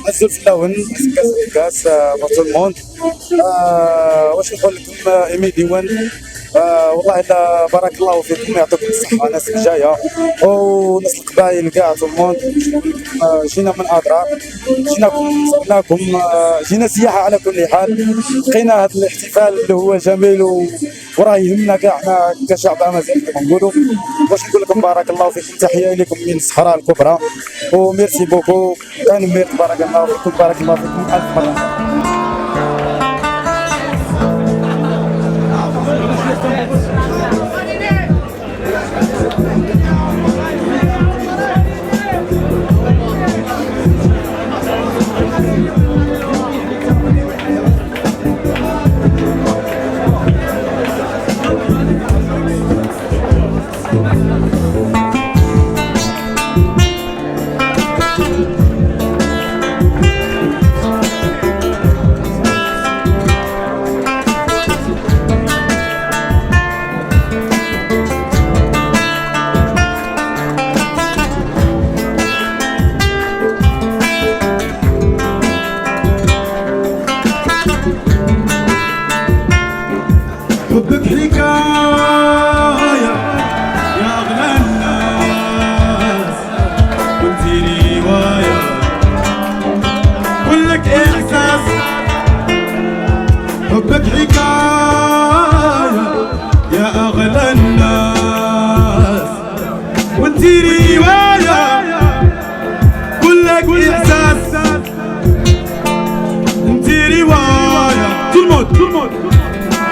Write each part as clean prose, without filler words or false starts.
عزوا في اللون كاس بور تو الموند. واش نقول لكم ايمي ديوان، والله الا بارك الله فيكم، يعطيكم الصحه الناس اللي جايه وناس القبائل كاع تو الموند. جينا من اضرار، جيناكم جينا سياحه على كل حال. لقينا هذا الاحتفال اللي هو جميل وراه يهمنا كاع احنا كشعب امازيغي كما نقولوا. واش نقول لكم، بارك الله فيكم، تحيه لكم من الصحراء الكبرى وميرسي بوكو. كان ميرت، بارك الله فيكم، بارك الله فيكم الف مره. حبك حكاية يا أغلى الناس، وانتي رواية كلك إحساس. حبك حكاية يا أغلى الناس، وانتي رواية كلك إحساس. انتي رواية تلمود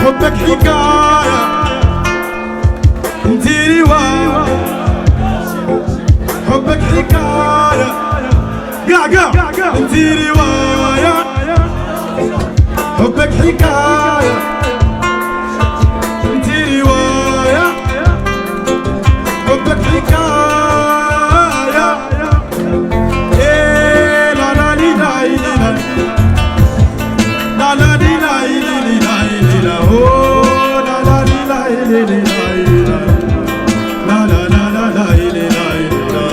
حبك حكاية، انتي رواية. حبك حكاية قاع انتي رواية. حبك حكاية انتي رواية. حبك حكاية. ايه لا لا لي لا لا لا لي لا لا oh la la la la la la la la la la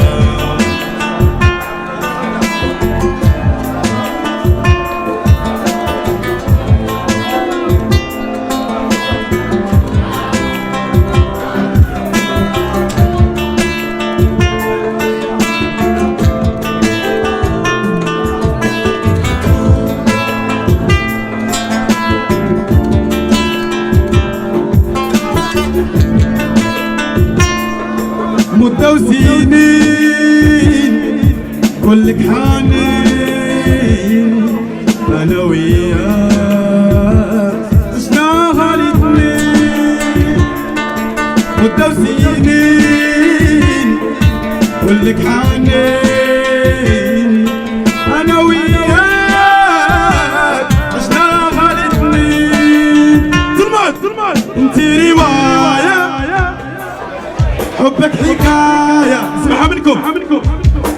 مدة وسنين كلك حنين، أنا وياك عشناها الاتنين. مدة وسنين كلك حنين، أنا وياك عشناها الاتنين. ظلمات انتي رواية. حبك حكاية اسمعها منكم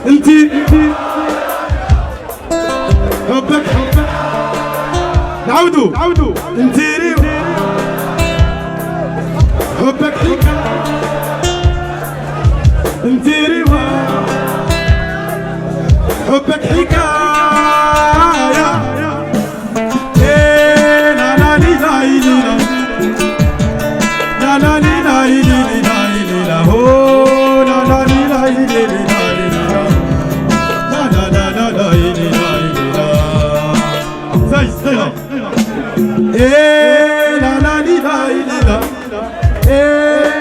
انتي. حبك نعودوا انتي حبك حكاية انتي رواية. حبك حكاية. ايه لا لا لي لا لا لا لي لا oh la la la la la la la la la la say eh la la la la eh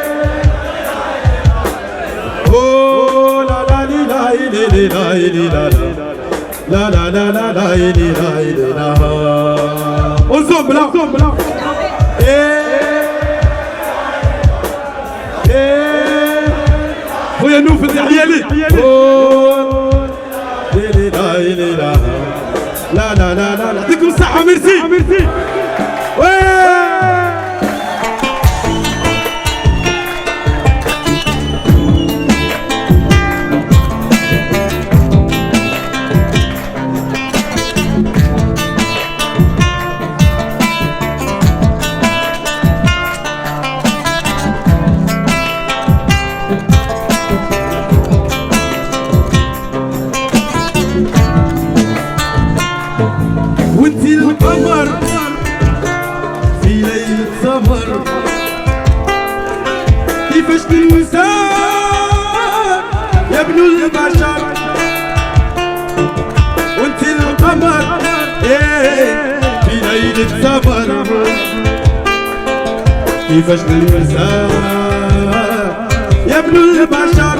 oh la la la la la la la ensemble خويا نوف تحية لي. لا لا لا لا يعطيكم الصحة. ميرسي. كيفاش ننساك يا ابن البشر وانت القمر في ليلة سفر كيفاش ننساك يا ابن البشر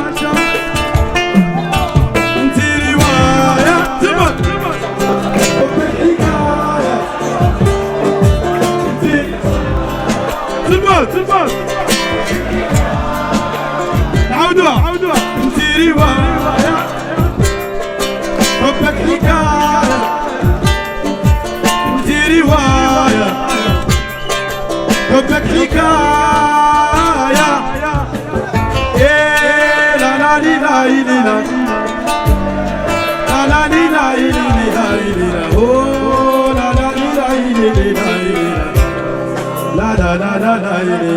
انت رواية تمر تمر عودوا انت رواية حبك حكاية انت رواية حبك حكاية ايه لا لا لي لا لي لا لا لي لا لي لا لي اوه لا لا لي لا لي لا لا لا لا لا لا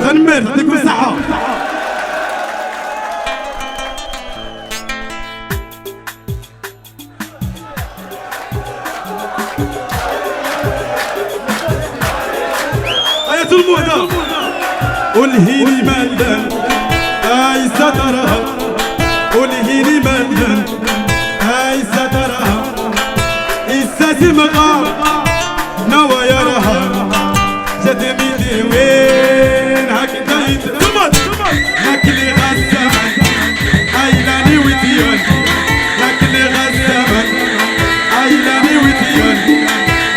غنمر يعطيكم الصحة آية المهدى والهيني ملدن آي سترها والهيني ملدن آي سترها الساسمغة نوى يرها جدمي وين هكذا يتمر لكلي غزمن عيلاني وتيون لكلي غزمن عيلاني وتيون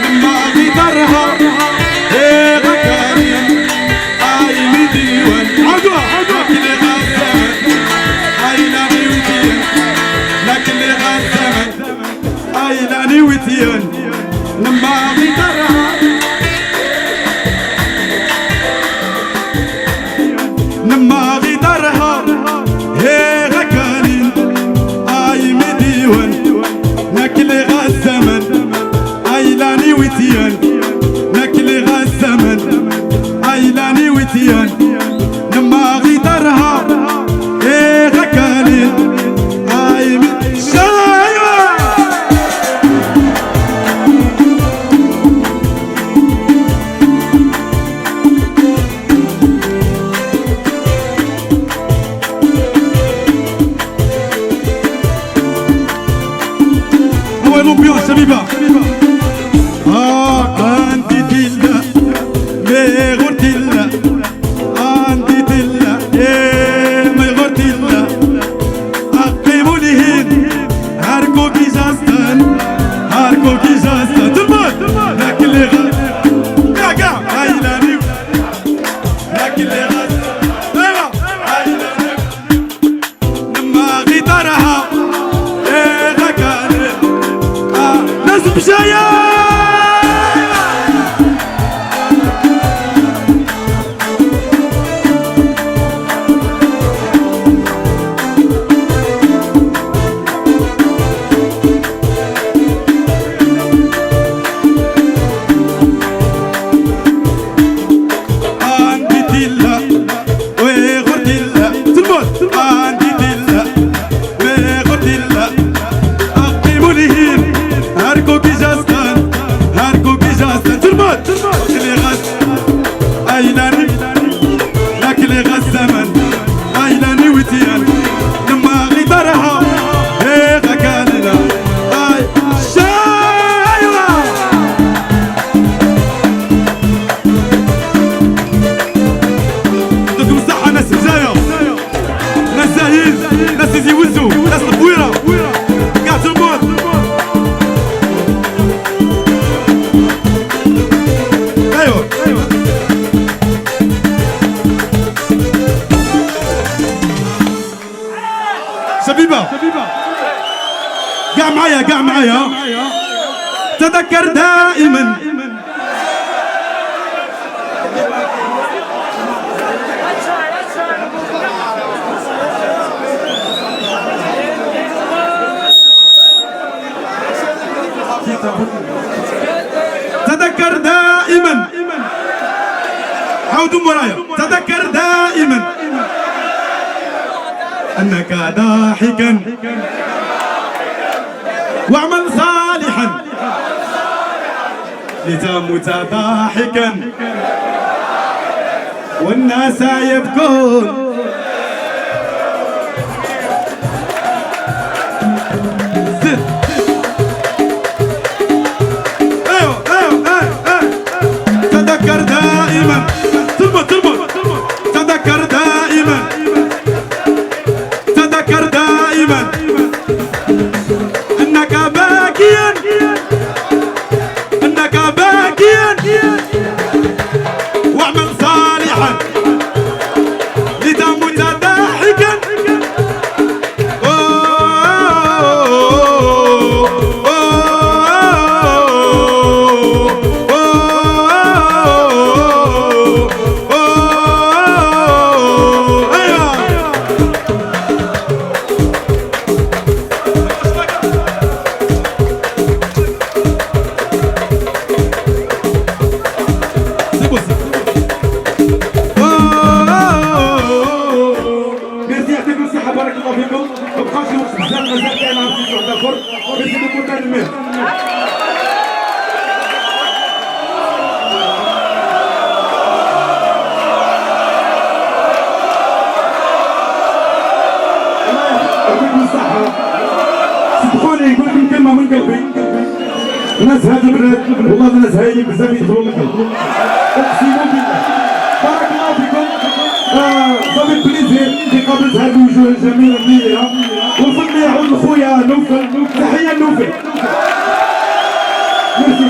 لما غيطرها ايه غكاري اي مديون عدوى لكلي غزمن عيلاني وتيون لكلي غزمن عيلاني وتيون لما غيطرها لما غدرها هي غكانين اي مديون ناكل غزمن ايلاني وتيان ناكل غزمن ايلاني وتيان لما غدرها هي غكانين اي l'ambiance شبيبة عندي تلا ميغور تلا عندي تلا ميغور تلا أقيموا لهن هاركو كيجاستان هاركو كيجاستان تربط لكن اللي غاد كاكا عيلاني لكن اللي غاد ايوا عيلاني لما غيطرها بشايا عندي تلا وغور تلا تلموت عندي تلا وغور تلا أقيموا لهن هاركو كيجاستان هاركو كيجاستان تربط اللي غز ايلاني لكن اللي غز زمن ايلاني وتيان لما غدرها هي غكاننا اي شايرة يعطيكم الصحة ناس بجاية ناس زاهين ناس يزيوزو ناس البويرة قاع تربط شبيبة قاع معايا تذكر دائما تذكر دائما عودوا ورايا تذكر دائما أنك ضاحكا واعمل صالحا لتموت ضاحكا والناس يبكون. تذكر دائما، تذكر دائما، تذكر دائما انك باكيا، انك باكيا، واعمل صالحا لتموت ضاحكا. بارك الله فيكم. ما بقاش الوقت بزاف، مازال كاين عرفتي شي واحد اخر باش نكون تنميه. الله يعطيكم الصحة. صدقوني نقول لكم كلمة من قلبي، الناس هاد البنات والله الناس هايلين بزاف يدخلوا من القلب، اقسم بالله. بارك الله فيكم. صافي بليزير في قبل هذه الوجوه الجميله النيره، وفضل يعود خويا نوفل. تحيه نوفل. ميرسي.